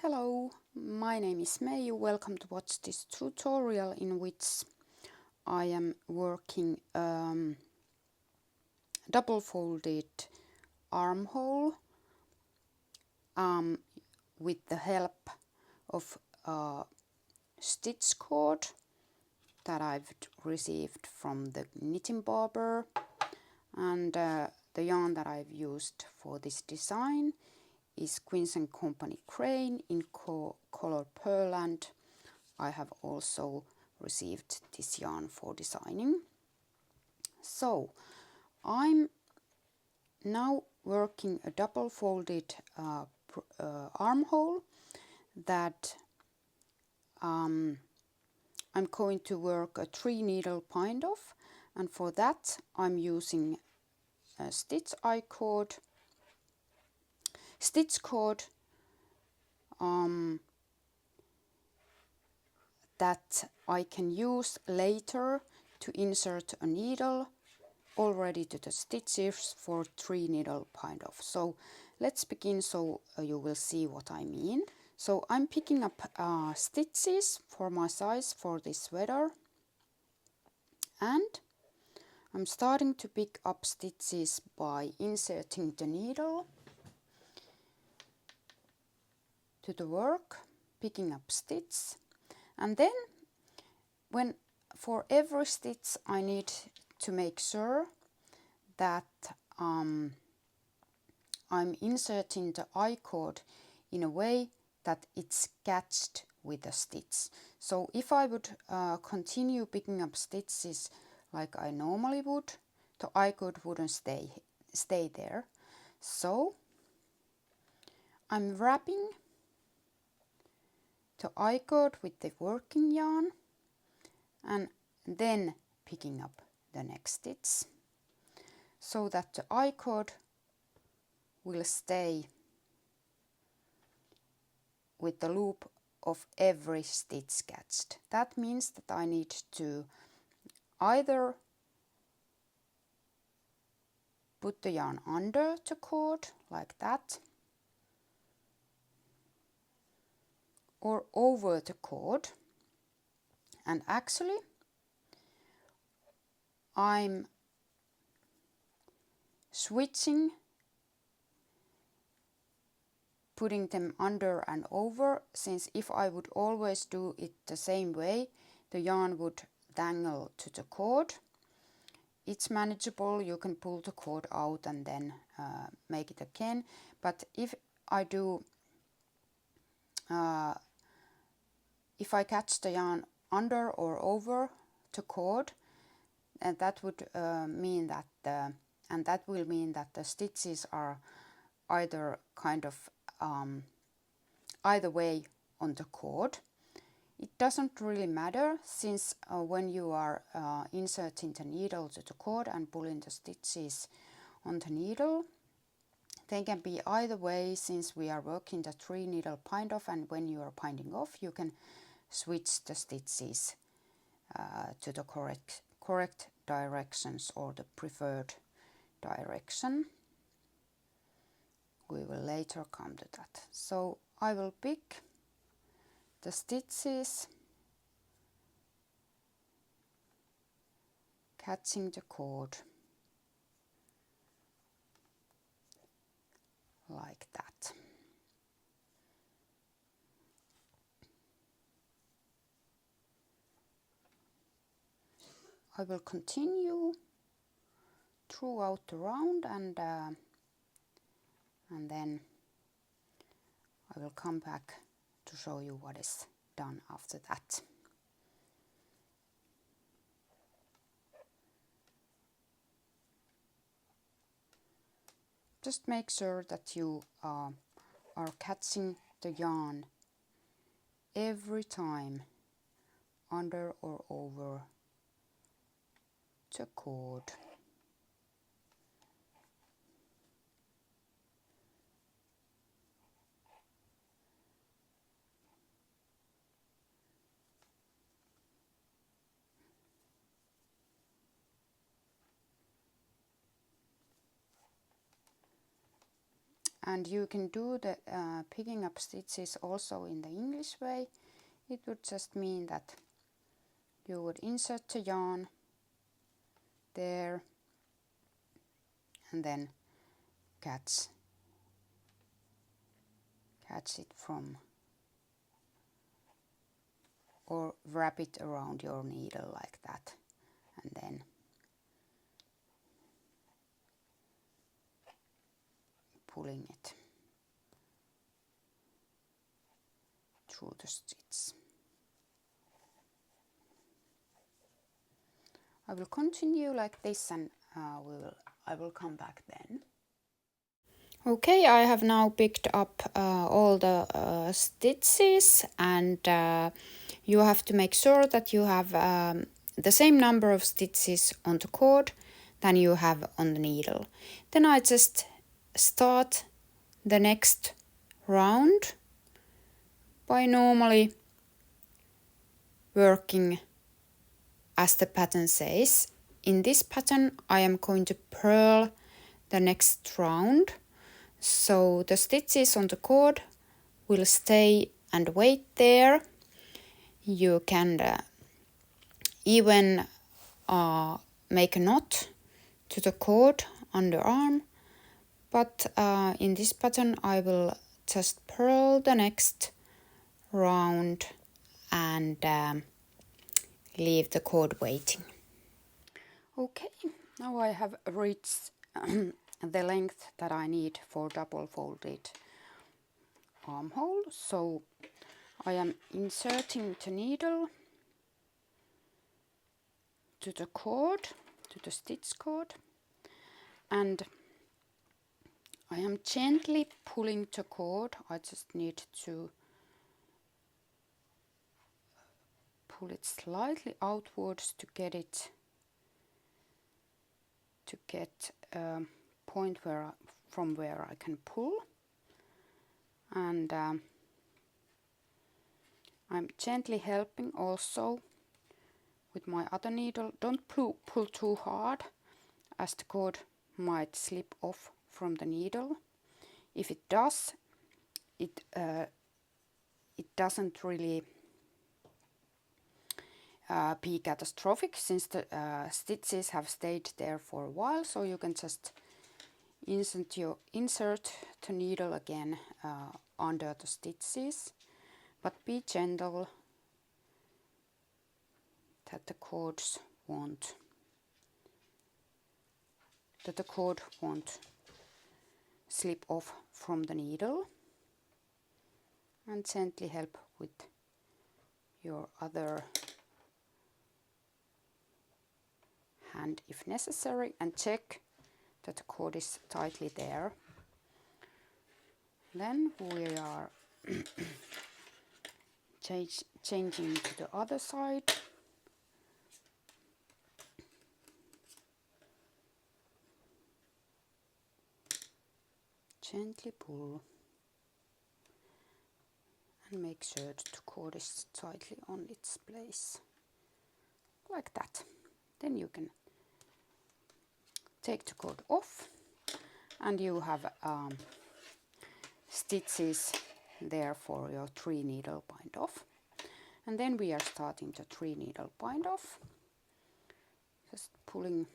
Hello, my name is Meiju. Welcome to watch this tutorial in which I am working double folded armhole with the help of stitch cord that I've received from the knitting barber, and the yarn that I've used for this design is Queens & Company Crane in color Pearland. I have also received this yarn for designing. So I'm now working a double folded armhole that I'm going to work a 3 needle bind off, and for that I'm using a stitch cord that I can use later to insert a needle already to the stitches for 3 needle bind off. So let's begin so you will see what I mean. So I'm picking up stitches for my size for this sweater, and I'm starting to pick up stitches by inserting the needle to the work, picking up stitch, and then for every stitch I need to make sure that I'm inserting the I-cord in a way that it's catched with the stitch. So if I would continue picking up stitches like I normally would, the I-cord wouldn't stay there. So I'm wrapping the I-cord with the working yarn and then picking up the next stitch so that the I-cord will stay with the loop of every stitch catched. That means that I need to either put the yarn under the cord like that, or over the cord, and actually I'm switching, putting them under and over, since if I would always do it the same way, the yarn would dangle to the cord. It's manageable, you can pull the cord out and then make it again, but if I do if I catch the yarn under or over the cord, and that would mean that will mean that the stitches are either kind of either way on the cord. It doesn't really matter, since when you are inserting the needle to the cord and pulling the stitches on the needle, they can be either way, since we are working the 3 needle bind off, and when you are binding off you can switch the stitches to the correct directions or the preferred direction. We will later come to that. So I will pick the stitches catching the cord like that. I will continue throughout the round, and then I will come back to show you what is done after that. Just make sure that you are catching the yarn every time under or over the cord. And you can do the picking up stitches also in the English way. It would just mean that you would insert the yarn there and then catch it from, or wrap it around your needle like that, and then pulling it through the stitch. I will continue like this, and I will come back then. Okay, I have now picked up all the stitches, and you have to make sure that you have the same number of stitches on the cord than you have on the needle. Then I just start the next round by normally working as the pattern says. In this pattern I am going to purl the next round, so the stitches on the cord will stay and wait there. You can even make a knot to the cord underarm, but in this pattern I will just purl the next round and leave the cord waiting. Okay, now I have reached the length that I need for double folded armhole, so I am inserting the needle to the cord, to the stitch cord, and I am gently pulling the cord. I just need to pull it slightly outwards to get it a point from where I can pull, and I'm gently helping also with my other needle. Don't pull too hard, as the cord might slip off from the needle. If it does, it doesn't really be catastrophic, since the stitches have stayed there for a while, so you can just insert the needle again under the stitches, but be gentle that the cord won't slip off from the needle, and gently help with your other hand if necessary, and check that the cord is tightly there. Then we are changing to the other side. Gently pull and make sure that the cord is tightly on its place, like that. Then you can take the cord off, and you have stitches there for your 3 needle bind off. And then we are starting the 3 needle bind off, just pulling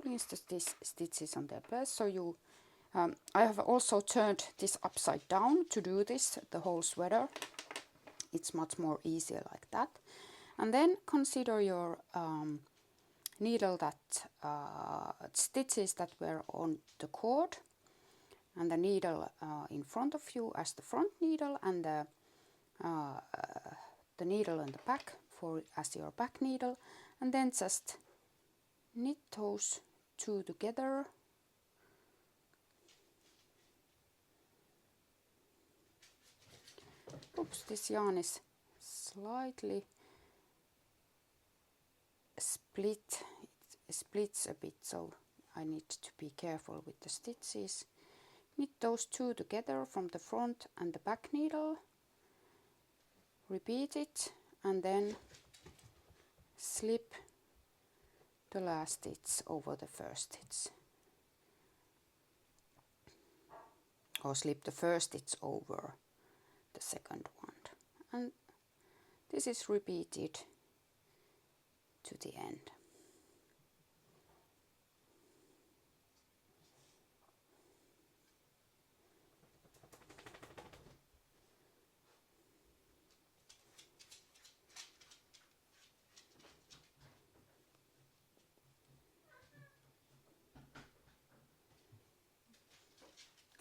the stitches on their place. So you I have also turned this upside down to do this, the whole sweater. It's much more easier like that. And then consider your needle that stitches that were on the cord, and the needle in front of you as the front needle, and the needle in the back as your back needle, and then just knit those 2 together. Oops, this yarn is slightly split. It splits a bit, so I need to be careful with the stitches. Knit those 2 together from the front and the back needle. Repeat it, and then slip the last stitch over the first stitch, or slip the first stitch over the second one, and this is repeated to the end.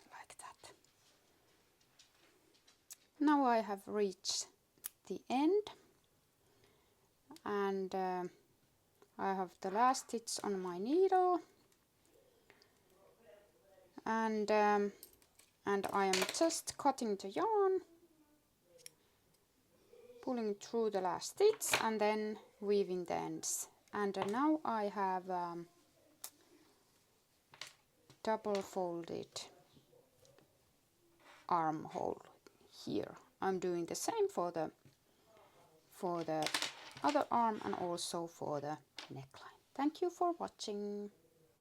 Like that. Now I have reached the end, and I have the last stitch on my needle, and I am just cutting the yarn, pulling through the last stitch and then weaving the ends. And now I have double folded armhole here. I'm doing the same for the other arm and also for the neckline. Thank you for watching.